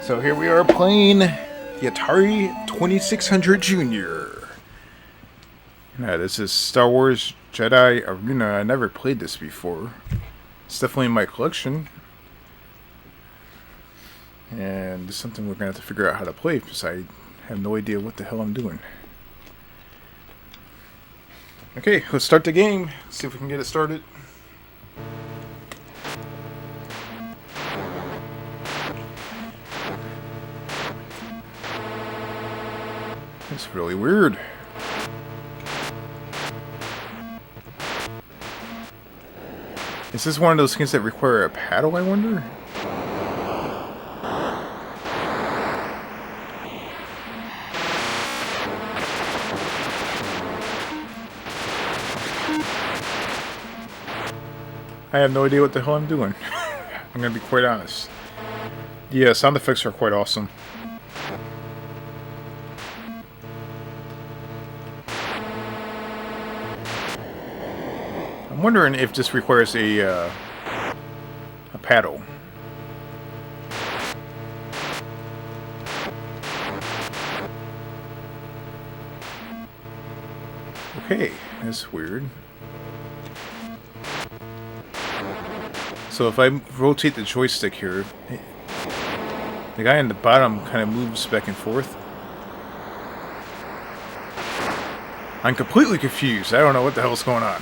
So here we are playing the Atari 2600 Junior. Now this is Star Wars Jedi Arena. I never played this before. It's definitely in my collection. And it's something we're going to have to figure out how to play because I have no idea what the hell I'm doing. Okay, let's start the game. See if we can get it started. It's really weird. Is this one of those things that require a paddle, I wonder? I have no idea what the hell I'm doing. I'm gonna be quite honest. Yeah, sound effects are quite awesome. I'm wondering if this requires a paddle. Okay, that's weird. So if I rotate the joystick here, the guy in the bottom kind of moves back and forth. I'm completely confused. I don't know what the hell's going on.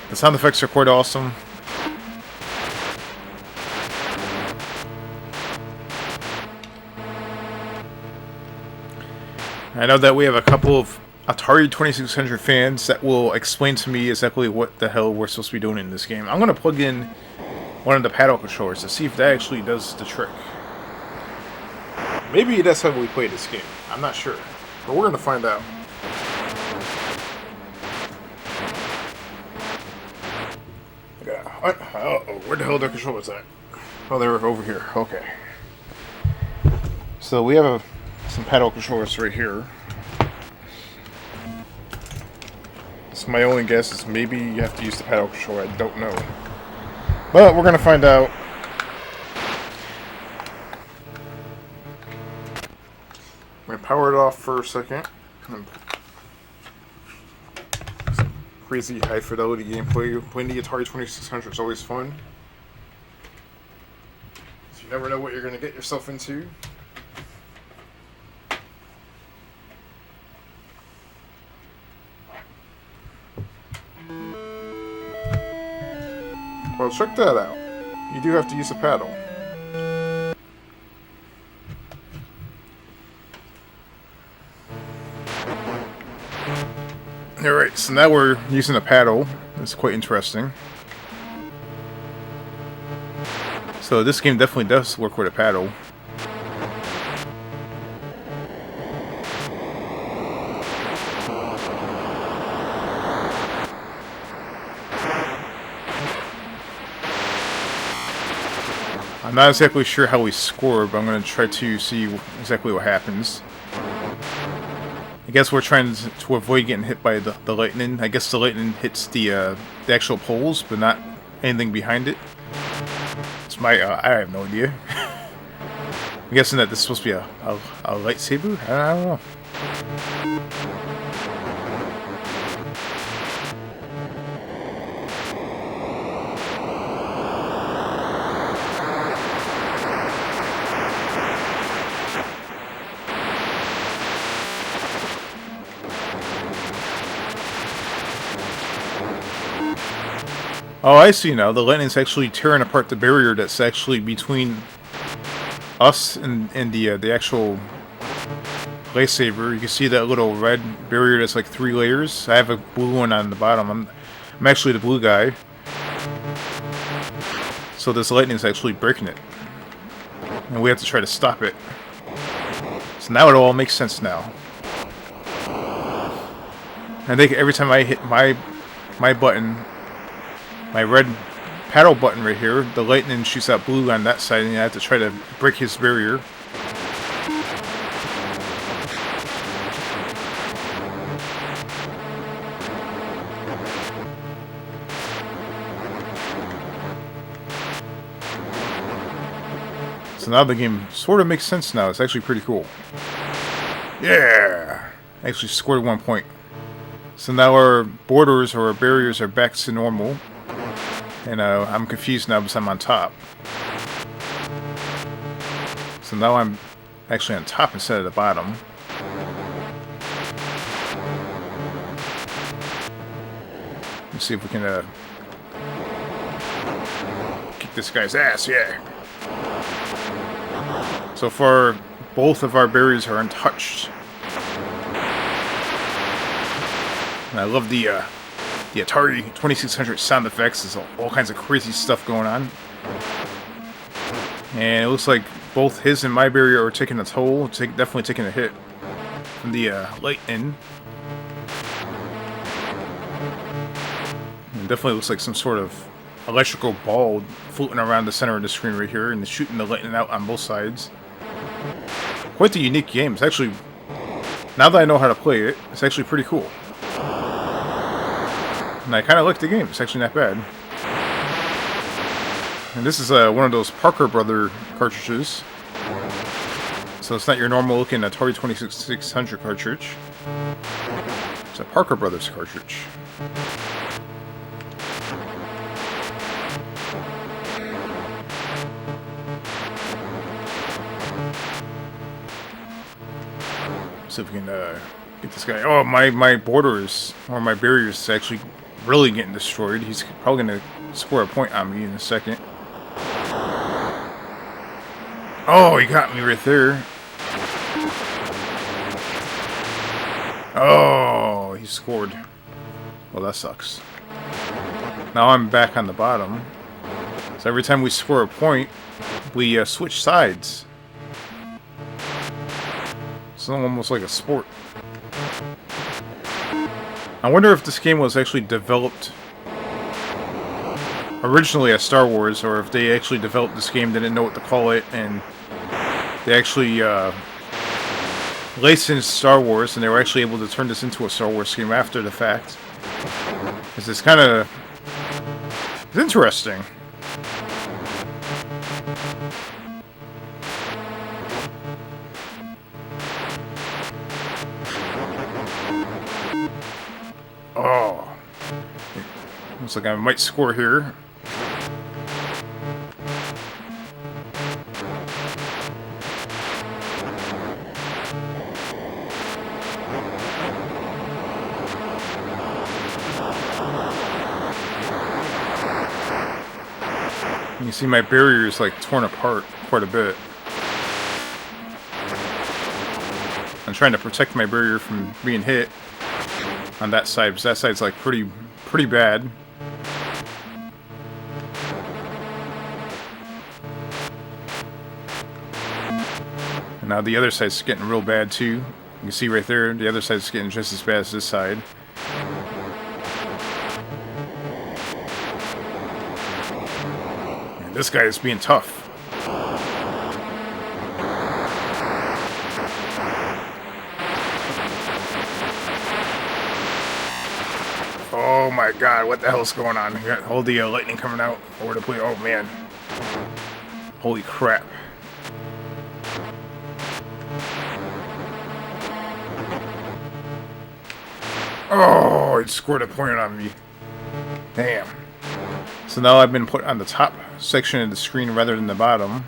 The sound effects are quite awesome. I know that we have a couple of Atari 2600 fans that will explain to me exactly what the hell we're supposed to be doing in this game. I'm going to plug in one of the paddle controllers to see if that actually does the trick. Maybe that's how we play this game. I'm not sure. But we're going to find out. Uh-oh, where the hell are the controllers at? Oh, they're over here. Okay. So we have some paddle controllers right here. So my only guess is maybe you have to use the paddle controller. I don't know. But we're going to find out. I'm going to power it off for a second. Crazy high fidelity gameplay. Playing the Atari 2600 is always fun. You never know what you're going to get yourself into. Well, check that out. You do have to use a paddle. Alright, so now we're using a paddle. It's quite interesting. So this game definitely does work with a paddle. I'm not exactly sure how we score, but I'm going to try to see exactly what happens. I guess we're trying to avoid getting hit by the lightning. I guess the lightning hits the actual poles, but not anything behind it. It's my I have no idea. I'm guessing that this is supposed to be a lightsaber? I don't know. Oh, I see now. The lightning's actually tearing apart the barrier that's actually between us and the actual lightsaber. You can see that little red barrier that's like 3 layers. I have a blue one on the bottom. I'm actually the blue guy. So this lightning's actually breaking it. And we have to try to stop it. So now it all makes sense now. I think every time I hit my button, my red paddle button right here, the lightning shoots out blue on that side, and I have to try to break his barrier. So now the game sort of makes sense now. It's actually pretty cool. Yeah! I actually scored 1 point. So now our borders or our barriers are back to normal. And I'm confused now because I'm on top. So now I'm actually on top instead of the bottom. Let's see if we can kick this guy's ass, yeah. So far, both of our barriers are untouched. And I love the Atari 2600 sound effects. There's all kinds of crazy stuff going on. And it looks like both his and my barrier are taking a toll. Definitely taking a hit from the lightning. And definitely looks like some sort of electrical ball floating around the center of the screen right here, and shooting the lightning out on both sides. Quite the unique game. It's actually, now that I know how to play it, it's actually pretty cool. And I kind of like the game. It's actually not bad. And this is one of those Parker Brother cartridges. So it's not your normal looking Atari 2600 cartridge. It's a Parker Brothers cartridge. See if we can get this guy. Oh, my borders, or my barriers, is actually really getting destroyed. He's probably going to score a point on me in a second. Oh, he got me right there. Oh, he scored. Well, that sucks. Now I'm back on the bottom. So every time we score a point, we switch sides. It's almost like a sport. I wonder if this game was actually developed originally as Star Wars, or if they actually developed this game, didn't know what to call it, and they actually licensed Star Wars, and they were actually able to turn this into a Star Wars game after the fact. It's kind of interesting. Oh, looks like I might score here. You see my barrier is like torn apart quite a bit. I'm trying to protect my barrier from being hit on that side, because that side's like pretty bad. And now the other side's getting real bad too. You can see right there, the other side's getting just as bad as this side. And this guy is being tough. Oh my god, what the hell's going on? We got all the lightning coming out over the place. Oh man. Holy crap. Oh, it scored a point on me. Damn. So now I've been put on the top section of the screen rather than the bottom.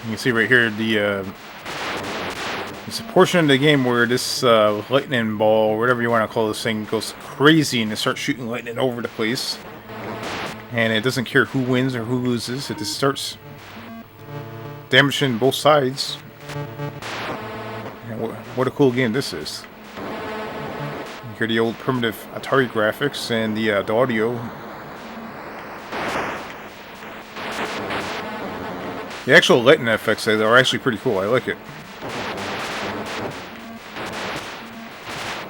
You can see right here there's a portion of the game where this lightning ball, or whatever you want to call this thing, goes crazy and it starts shooting lightning over the place. And it doesn't care who wins or who loses, it just starts damaging both sides. And what a cool game this is. You hear the old primitive Atari graphics and the audio. The actual lightning effects are actually pretty cool. I like it.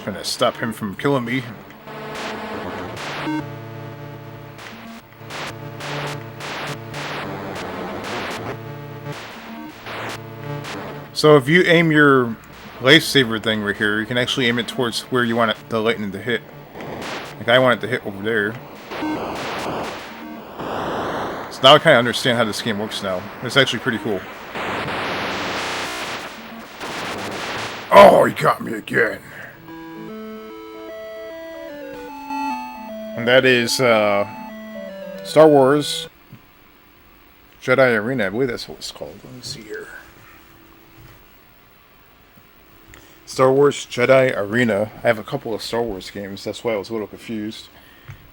Trying to stop him from killing me. So if you aim your lifesaver thing right here, you can actually aim it towards where you want the lightning to hit. Like I want it to hit over there. So now I kind of understand how this game works now. It's actually pretty cool. Oh, he got me again. And that is Star Wars Jedi Arena. I believe that's what it's called. Let me see here. Star Wars Jedi Arena. I have a couple of Star Wars games. That's why I was a little confused.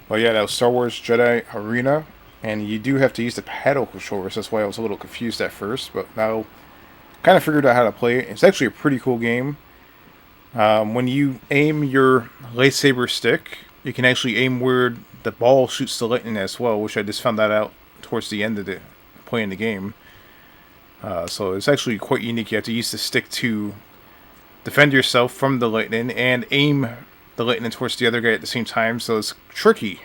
But yeah, that was Star Wars Jedi Arena. And you do have to use the paddle controllers. That's why I was a little confused at first. But now, kind of figured out how to play it. It's actually a pretty cool game. When you aim your lightsaber stick, you can actually aim where the ball shoots the lightning as well, which I just found that out towards the end of playing the game. So it's actually quite unique. You have to use the stick to defend yourself from the lightning and aim the lightning towards the other guy at the same time. So it's tricky.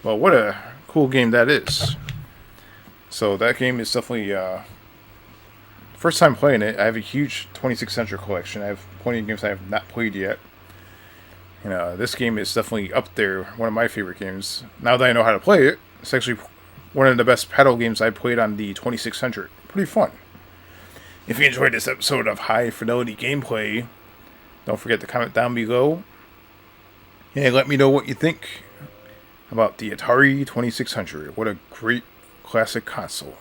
Well, what a cool game that is. So that game is definitely first time playing it. I have a huge 2600 collection. I have plenty of games I have not played yet. And this game is definitely up there, one of my favorite games. Now that I know how to play it, it's actually one of the best paddle games I played on the 2600. Pretty fun. If you enjoyed this episode of High Fidelity Gameplay, don't forget to comment down below and let me know what you think about the Atari 2600. What a great classic console.